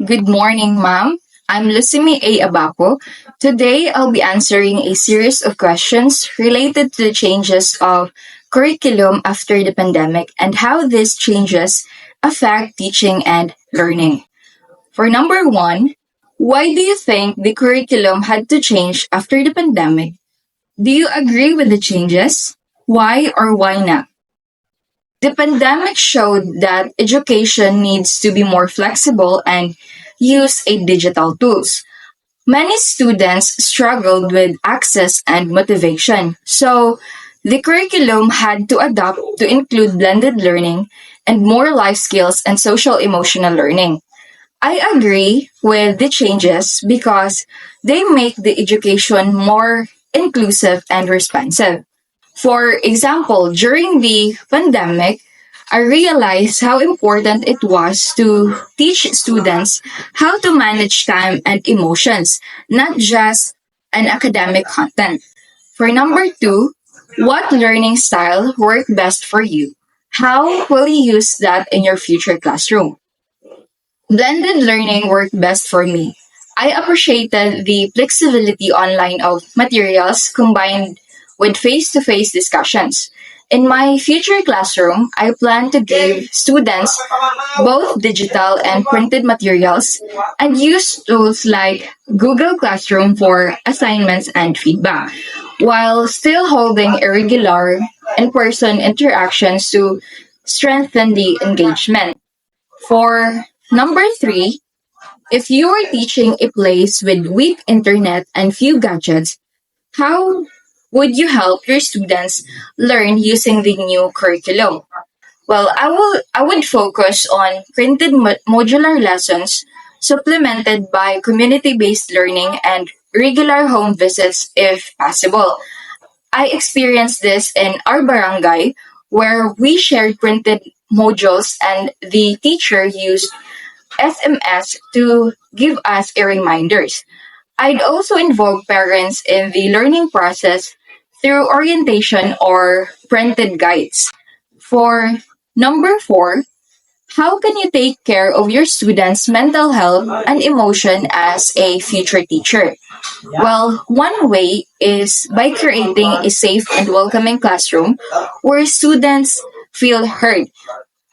Good morning, ma'am. I'm Lucimi A. Abapo. Today, I'll be answering a series of questions related to the changes of curriculum after the pandemic and how these changes affect teaching and learning. For number one, why do you think the curriculum had to change after the pandemic? Do you agree with the changes? Why or why not? The pandemic showed that education needs to be more flexible and use a digital tools. Many students struggled with access and motivation, so the curriculum had to adapt to include blended learning and more life skills and social emotional learning. I agree with the changes because they make the education more inclusive and responsive. For example, during the pandemic, I realized how important it was to teach students how to manage time and emotions, not just an academic content. For number two, what learning style worked best for you? How will you use that in your future classroom? Blended learning worked best for me. I appreciated the flexibility online of materials combined with face to face discussions. In my future classroom, I plan to give students both digital and printed materials and use tools like Google Classroom for assignments and feedback, while still holding irregular in person interactions to strengthen the engagement. For number three, if you were teaching a place with weak internet and few gadgets, how would you help your students learn using the new curriculum? Well, I would focus on printed modular lessons supplemented by community-based learning and regular home visits if possible. I experienced this in our barangay where we shared printed modules and the teacher used SMS to give us a reminders. I'd also involve parents in the learning process through orientation or printed guides. For number four, how can you take care of your students' mental health and emotion as a future teacher? Well, one way is by creating a safe and welcoming classroom where students feel heard.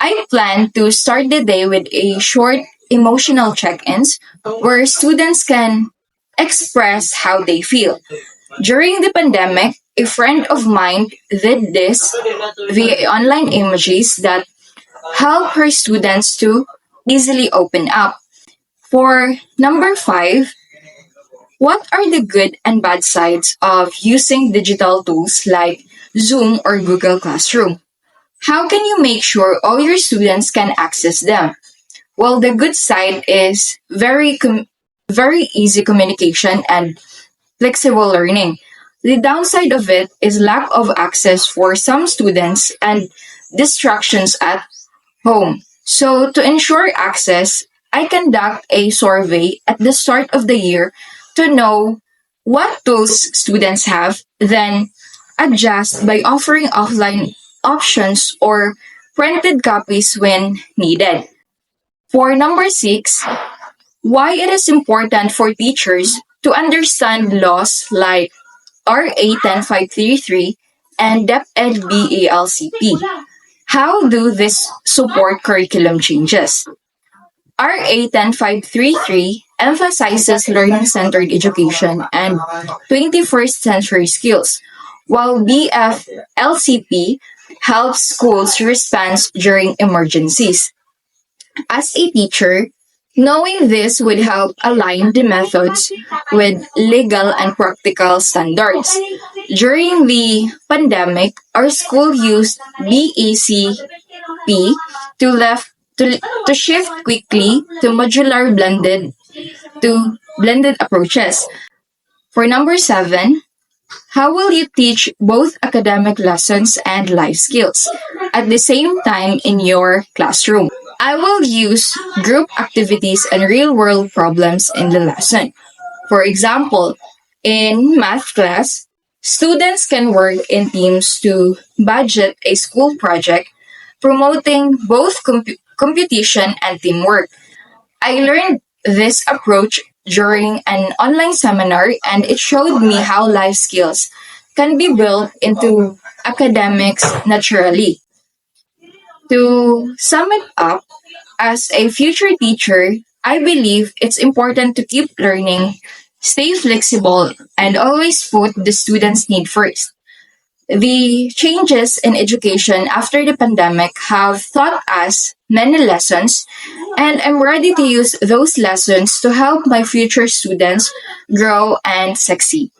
I plan to start the day with a short emotional check ins where students can express how they feel. During the pandemic, a friend of mine did this via online emojis that help her students to easily open up. For number five, what are the good and bad sides of using digital tools like Zoom or Google Classroom? How can you make sure all your students can access them? Well, the good side is very easy communication and flexible learning. The downside of it is lack of access for some students and distractions at home. So, to ensure access, I conduct a survey at the start of the year to know what tools students have, then adjust by offering offline options or printed copies when needed. For number six, why it is important for teachers to understand laws like RA 10533 and DepEd BALCP. How do this support curriculum changes? RA 10533 emphasizes learning centered education and 21st century skills, while BFLCP helps schools respond during emergencies. As a teacher, knowing this would help align the methods with legal and practical standards. During the pandemic, our school used BECP to left to shift quickly to modular blended approaches. For number seven, how will you teach both academic lessons and life skills at the same time in your classroom? I will use group activities and real world problems in the lesson. For example, in math class, students can work in teams to budget a school project, promoting both computation and teamwork. I learned this approach during an online seminar, and it showed me how life skills can be built into academics naturally. To sum it up, as a future teacher, I believe it's important to keep learning, stay flexible, and always put the student's need first. The changes in education after the pandemic have taught us many lessons, and I'm ready to use those lessons to help my future students grow and succeed.